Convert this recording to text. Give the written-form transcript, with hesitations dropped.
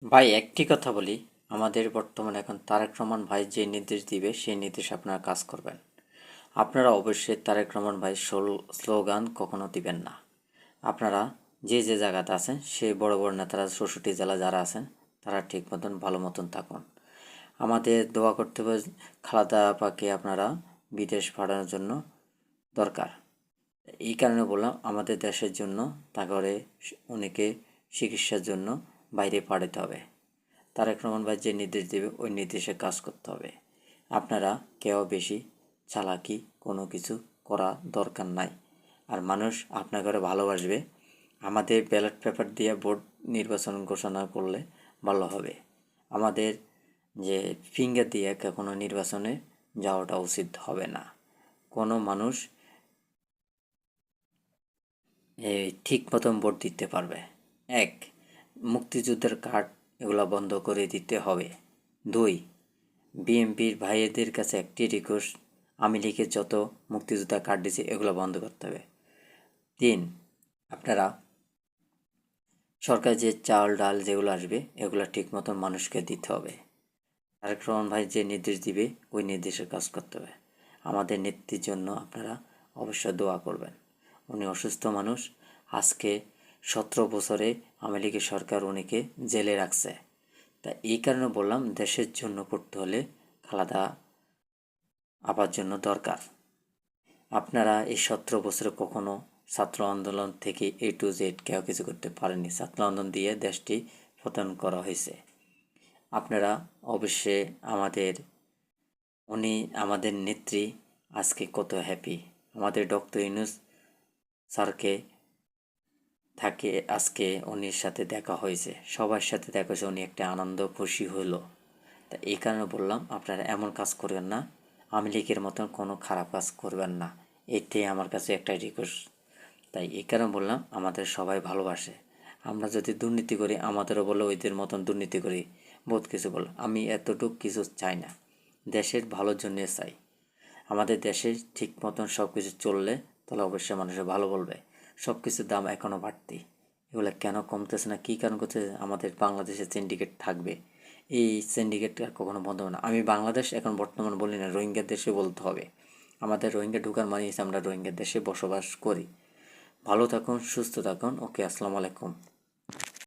ভাই একটি কথা বলি, আমাদের বর্তমানে এখন তারেক রহমান ভাই যে নির্দেশ দিবে সেই নির্দেশ আপনারা কাজ করবেন। আপনারা অবশ্যই তারেক রহমান ভাই স্লোগান কখনো দিবেন না। আপনারা যে যে জায়গাতে আছেন সেই বড় বড় নেতারা ৬৪ জেলা যারা আছেন তারা ঠিক মতন ভালো মতন থাকুন। আমাদের দোয়া করতে হবে খালেদা আপাকে আপনারা বিদেশ পাঠানোর জন্য দরকার। এই কারণে বললাম আমাদের দেশের জন্য তারপরে উনিকে চিকিৎসার জন্য বাইরে পাঠাতে হবে। তারেক রহমান ভাই যে নির্দেশ দেবে ওই নির্দেশে কাজ করতে হবে। আপনারা কেউ বেশি চালাকি কোনো কিছু করা দরকার নাই। আর মানুষ আপনার ঘরে ভালোবাসবে। আমাদের ব্যালট পেপার দিয়ে ভোট নির্বাচন ঘোষণা করলে ভালো হবে। আমাদের যে ফিঙ্গার দিয়ে কখনো নির্বাচনে যাওয়াটা উচিত হবে না। কোনো মানুষ ঠিক মতন ভোট দিতে পারবে। এক, মুক্তিযুদ্ধের কার্ড এগুলো বন্ধ করে দিতে হবে। দুই, বিএনপির ভাইয়েদের কাছে একটি রিকোয়েস্ট, আওয়ামী লীগের যত মুক্তিযোদ্ধা কার্ড দিয়েছে এগুলো বন্ধ করতে হবে। তিন, আপনারা সরকার যে চাল ডাল যেগুলো আসবে এগুলো ঠিক মতন মানুষকে দিতে হবে। তারেক রহমান ভাই যে নির্দেশ দিবে ওই নির্দেশের কাজ করতে হবে। আমাদের নেত্রীর জন্য আপনারা অবশ্যই দোয়া করবেন। উনি অসুস্থ মানুষ। আজকে 17 বছরে আওয়ামী লীগের সরকার উনিকে জেলে রাখছে। তা এই কারণে বললাম দেশের জন্য করতে হলে খালেদা আপার জন্য দরকার। আপনারা এই 17 বছরে কখনো ছাত্র আন্দোলন থেকে A to Z কেউ কিছু করতে পারেনি। ছাত্র আন্দোলন দিয়ে দেশটি পতন করা হয়েছে। আপনারা অবশ্যই উনি আমাদের নেত্রী আজকে কত হ্যাপি। আমাদের ডক্টর ইউনূস স্যারকে থাকে আজকে উনির সাথে দেখা হয়েছে, সবার সাথে দেখা হয়েছে, উনি একটা আনন্দ খুশি হলো। তা এই কারণে বললাম আপনারা এমন কাজ করবেন না, আওয়ামী লীগের মতন কোনো খারাপ কাজ করবেন না। এটাই আমার কাছে একটা রিকোয়েস্ট। তাই এই কারণে বললাম আমাদের সবাই ভালোবাসে। আমরা যদি দুর্নীতি করি আমাদেরও বলে ওইদের মতন দুর্নীতি করি, বহুত কিছু বলে। আমি এতটুকু কিছু চাই না, দেশের ভালোর জন্যে চাই। আমাদের দেশে ঠিক মতন সব কিছু চললে তাহলে অবশ্যই মানুষের ভালো বলবে। সব কিছুর দাম এখনও বাড়তি, এগুলো কেন কমতেছে না, কী কারণ করতেছে? আমাদের বাংলাদেশে সিন্ডিকেট থাকবে, এই সিন্ডিকেট আর কখনো বন্ধ হবে না। আমি বাংলাদেশ এখন বর্তমান বলি না, রোহিঙ্গার দেশে বলতে হবে। আমাদের রোহিঙ্গা ঢুকার মানে আমরা রোহিঙ্গার দেশে বসবাস করি। ভালো থাকুন, সুস্থ থাকুন। ওকে, আসসালামু আলাইকুম।